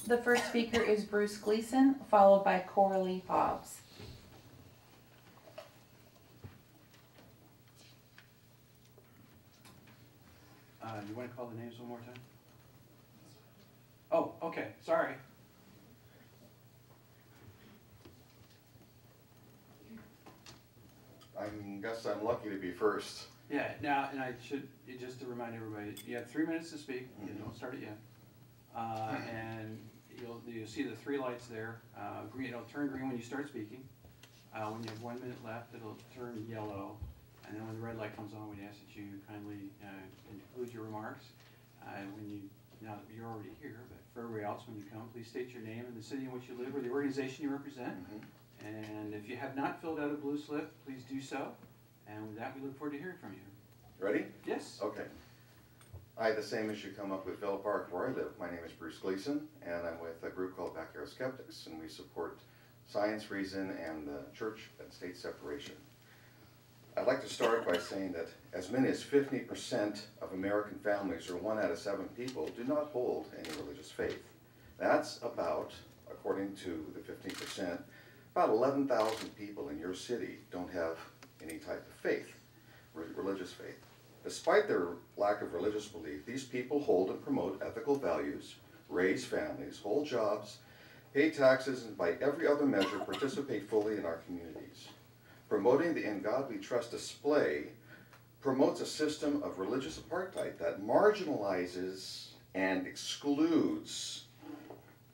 The first speaker is Bruce Gleason, followed by Coralie Hobbs. You want to call the names one more time? Oh, okay, sorry. I guess I'm lucky to be first. Yeah, now, and I should, just to remind everybody, you have 3 minutes to speak. You don't start it yet. And you'll see the 3 lights there. Green, it'll turn green when you start speaking. When you have 1 minute left, it'll turn yellow. And then when the red light comes on, we'd ask that you kindly conclude your remarks. Now that you're already here, but for everybody else, when you come, please state your name and the city in which you live or the organization you represent. And if you have not filled out a blue slip, please do so. And with that, we look forward to hearing from you. Ready? Yes. Okay. Hi, the same as you come up with Villa Park, where I live. My name is Bruce Gleason, and I'm with a group called Backyard Skeptics, and we support science, reason, and church and state separation. I'd like to start by saying that as many as 50% of American families, or 1 out of 7 people, do not hold any religious faith. That's about, according to the 15%, about 11,000 people in your city don't have any type of faith, religious faith. Despite their lack of religious belief, these people hold and promote ethical values, raise families, hold jobs, pay taxes, and by every other measure participate fully in our communities. Promoting the In God We Trust display promotes a system of religious apartheid that marginalizes and excludes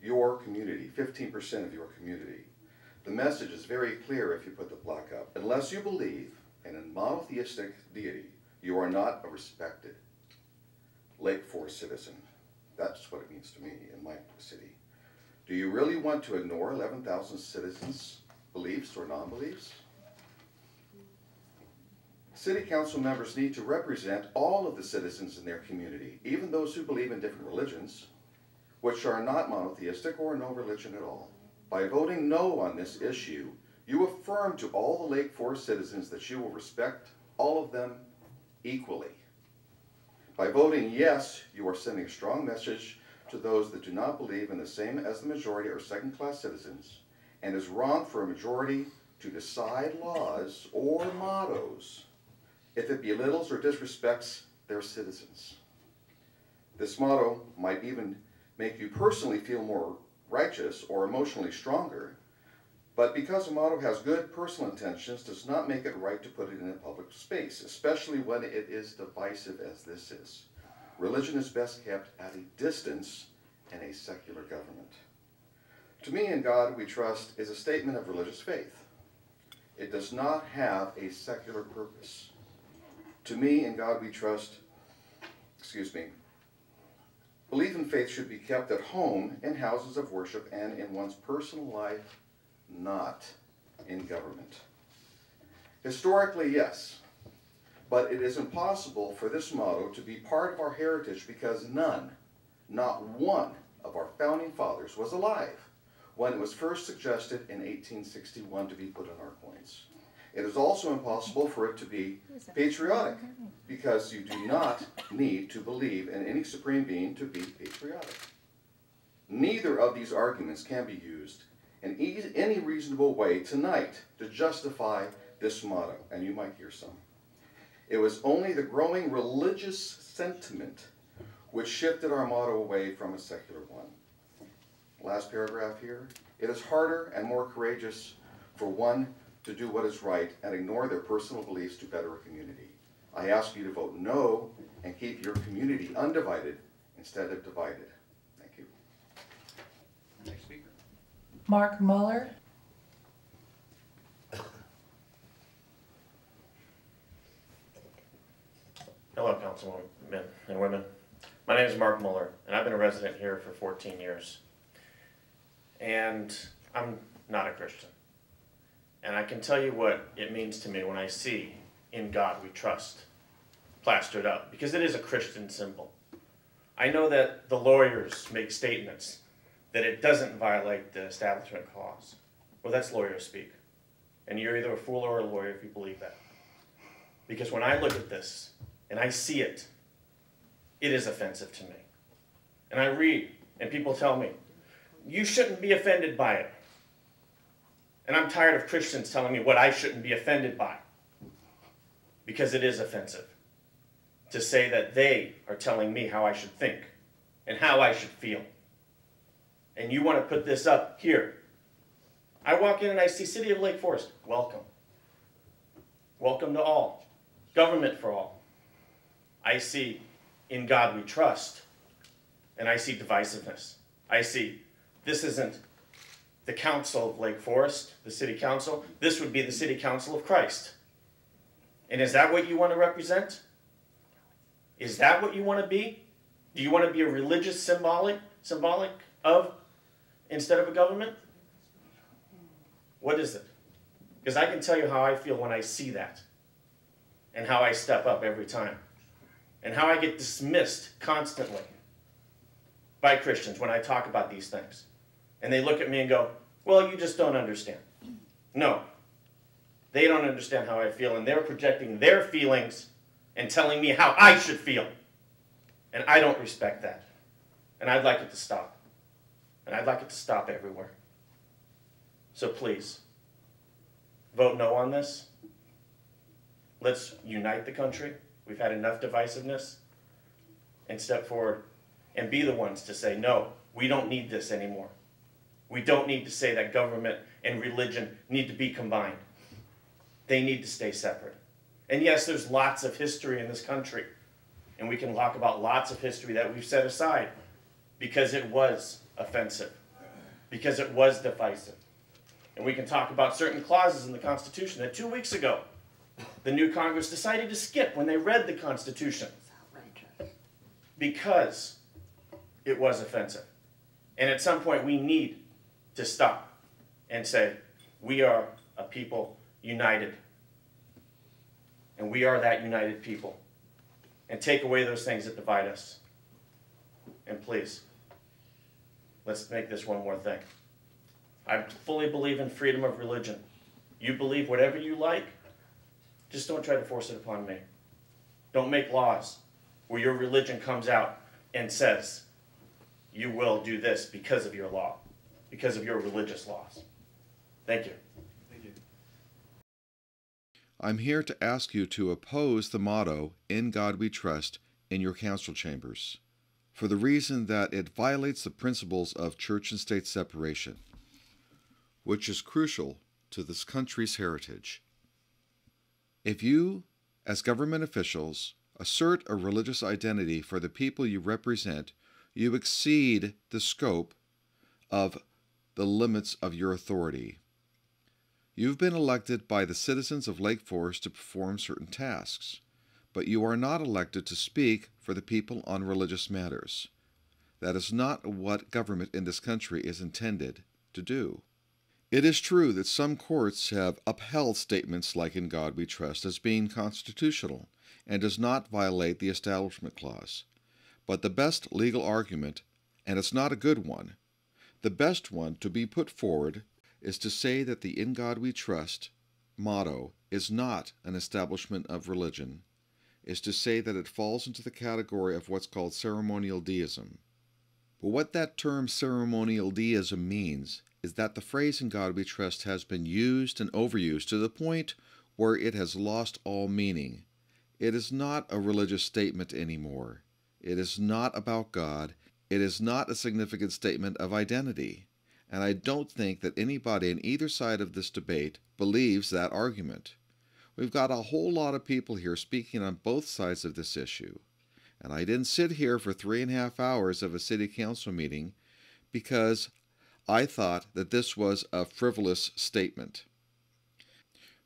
your community, 15% of your community. The message is very clear if you put the plaque up. Unless you believe in a monotheistic deity, you are not a respected Lake Forest citizen. That's what it means to me in my city. Do you really want to ignore 11,000 citizens' beliefs or non-beliefs? City council members need to represent all of the citizens in their community, even those who believe in different religions, which are not monotheistic or no religion at all. By voting no on this issue, you affirm to all the Lake Forest citizens that you will respect all of them equally. By voting yes, you are sending a strong message to those that do not believe in the same as the majority or second-class citizens, and is wrong for a majority to decide laws or mottos if it belittles or disrespects their citizens. This motto might even make you personally feel more righteous or emotionally stronger, but because a motto has good personal intentions does not make it right to put it in a public space, especially when it is divisive as this is. Religion is best kept at a distance in a secular government. To me, In God We Trust is a statement of religious faith. It does not have a secular purpose. To me, In God We Trust, belief and faith should be kept at home, in houses of worship, and in one's personal life, not in government. Historically, yes, but it is impossible for this motto to be part of our heritage because none, not one of our founding fathers was alive when it was first suggested in 1861 to be put on our coins. It is also impossible for it to be patriotic because you do not need to believe in any supreme being to be patriotic. Neither of these arguments can be used in any reasonable way tonight to justify this motto, and you might hear some. It was only the growing religious sentiment which shifted our motto away from a secular one. Last paragraph here. It is harder and more courageous for one to do what is right and ignore their personal beliefs to better a community. I ask you to vote no and keep your community undivided instead of divided. Thank you. Next speaker. Mark Muller. Hello, councilmen and women. My name is Mark Muller, and I've been a resident here for 14 years. And I'm not a Christian. And I can tell you what it means to me when I see In God We Trust plastered up, because it is a Christian symbol. I know that the lawyers make statements that it doesn't violate the Establishment Clause. Well, that's lawyer speak. And you're either a fool or a lawyer if you believe that. Because when I look at this and I see it, it is offensive to me. And I read, and people tell me you shouldn't be offended by it. And I'm tired of Christians telling me what I shouldn't be offended by. Because it is offensive to say that they are telling me how I should think and how I should feel. And you want to put this up here. I walk in and I see City of Lake Forest. Welcome. Welcome to all. Government for all. I see In God We Trust. And I see divisiveness. I see this isn't the council of Lake Forest, the city council. This would be the city council of Christ. And is that what you want to represent? Is that what you want to be? Do you want to be a religious symbolic of instead of a government? What is it? Because I can tell you how I feel when I see that. And how I step up every time. And how I get dismissed constantly by Christians when I talk about these things. And they look at me and go, well, you just don't understand. No. They don't understand how I feel, and they're projecting their feelings and telling me how I should feel. And I don't respect that. And I'd like it to stop. And I'd like it to stop everywhere. So please, vote no on this. Let's unite the country. We've had enough divisiveness. And step forward and be the ones to say, no, we don't need this anymore. We don't need to say that government and religion need to be combined. They need to stay separate. And yes, there's lots of history in this country. And we can talk about lots of history that we've set aside because it was offensive, because it was divisive. And we can talk about certain clauses in the Constitution that 2 weeks ago, the new Congress decided to skip when they read the Constitution because it was offensive. And at some point, we need to stop and say, we are a people united. And we are that united people. And take away those things that divide us. And please, let's make this one more thing. I fully believe in freedom of religion. You believe whatever you like, just don't try to force it upon me. Don't make laws where your religion comes out and says, you will do this because of your law, because of your religious laws. Thank you. Thank you. I'm here to ask you to oppose the motto, In God We Trust, in your council chambers, for the reason that it violates the principles of church and state separation, which is crucial to this country's heritage. If you, as government officials, assert a religious identity for the people you represent, you exceed the scope of the limits of your authority. You've been elected by the citizens of Lake Forest to perform certain tasks, but you are not elected to speak for the people on religious matters. That is not what government in this country is intended to do. It is true that some courts have upheld statements like In God We Trust as being constitutional and does not violate the Establishment Clause. But the best legal argument, and it's not a good one, the best one to be put forward is to say that the In God We Trust motto is not an establishment of religion, is to say that it falls into the category of what's called ceremonial deism. But what that term ceremonial deism means is that the phrase In God We Trust has been used and overused to the point where it has lost all meaning. It is not a religious statement anymore. It is not about God. It is not a significant statement of identity. And I don't think that anybody on either side of this debate believes that argument. We've got a whole lot of people here speaking on both sides of this issue. And I didn't sit here for 3.5 hours of a city council meeting because I thought that this was a frivolous statement.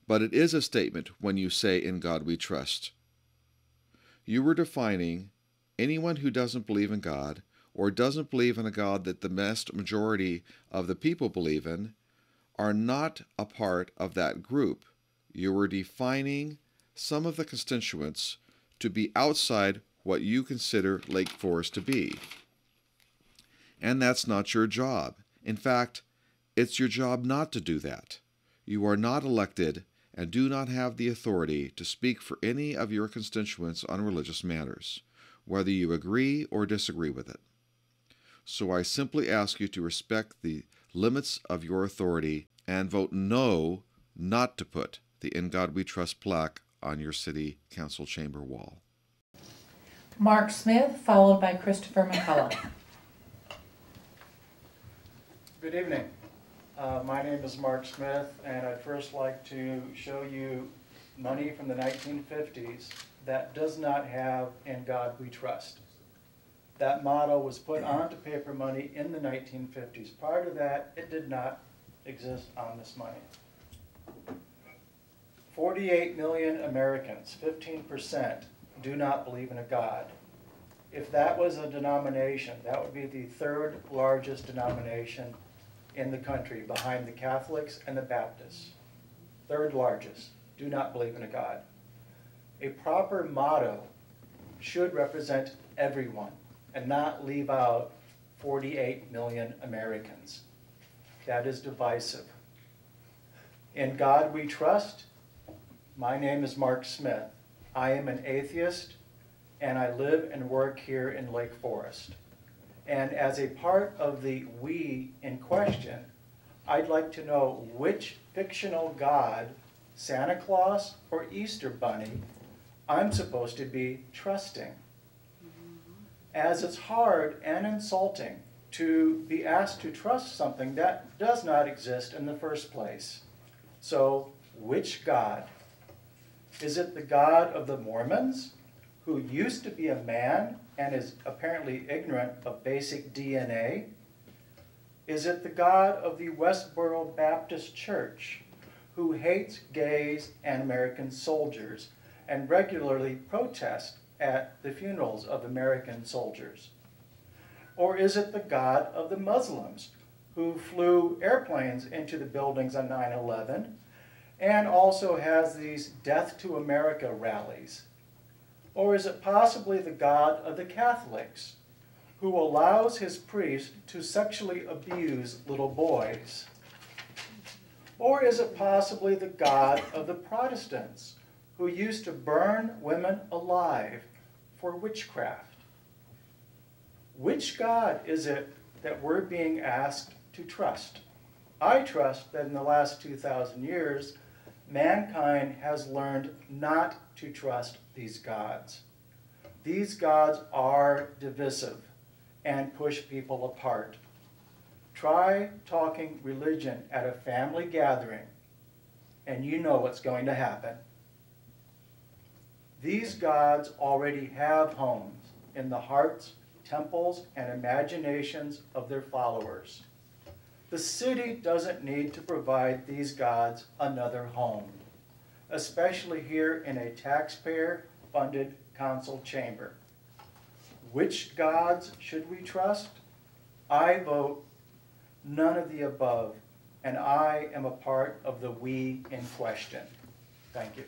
But it is a statement when you say In God We Trust. You were defining anyone who doesn't believe in God or doesn't believe in a God that the vast majority of the people believe in are not a part of that group. You were defining some of the constituents to be outside what you consider Lake Forest to be. And that's not your job. In fact, it's your job not to do that. You are not elected and do not have the authority to speak for any of your constituents on religious matters, whether you agree or disagree with it. So I simply ask you to respect the limits of your authority and vote no not to put the In God We Trust plaque on your city council chamber wall. Mark Smith, followed by Christopher McCullough. Good evening. My name is Mark Smith, and I'd first like to show you money from the 1950s that does not have "In God We Trust." That motto was put onto paper money in the 1950s. Prior to that, it did not exist on this money. 48 million Americans, 15%, do not believe in a God. If that was a denomination, that would be the third largest denomination in the country, behind the Catholics and the Baptists. Third largest, do not believe in a God. A proper motto should represent everyone and not leave out 48 million Americans. That is divisive. In God We Trust. My name is Mark Smith. I am an atheist, and I live and work here in Lake Forest. And as a part of the "we" in question, I'd like to know which fictional god, Santa Claus or Easter Bunny, I'm supposed to be trusting. As it's hard and insulting to be asked to trust something that does not exist in the first place. So, which God? Is it the God of the Mormons, who used to be a man and is apparently ignorant of basic DNA? Is it the God of the Westboro Baptist Church, who hates gays and American soldiers and regularly protests at the funerals of American soldiers? Or is it the God of the Muslims, who flew airplanes into the buildings on 9/11 and also has these Death to America rallies? Or is it possibly the God of the Catholics, who allows his priest to sexually abuse little boys? Or is it possibly the God of the Protestants, who used to burn women alive for witchcraft? Which God is it that we're being asked to trust? I trust that in the last 2,000 years, mankind has learned not to trust these gods. These gods are divisive and push people apart. Try talking religion at a family gathering, and you know what's going to happen. These gods already have homes in the hearts, temples, and imaginations of their followers. The city doesn't need to provide these gods another home, especially here in a taxpayer-funded council chamber. Which gods should we trust? I vote none of the above, and I am a part of the "we" in question. Thank you.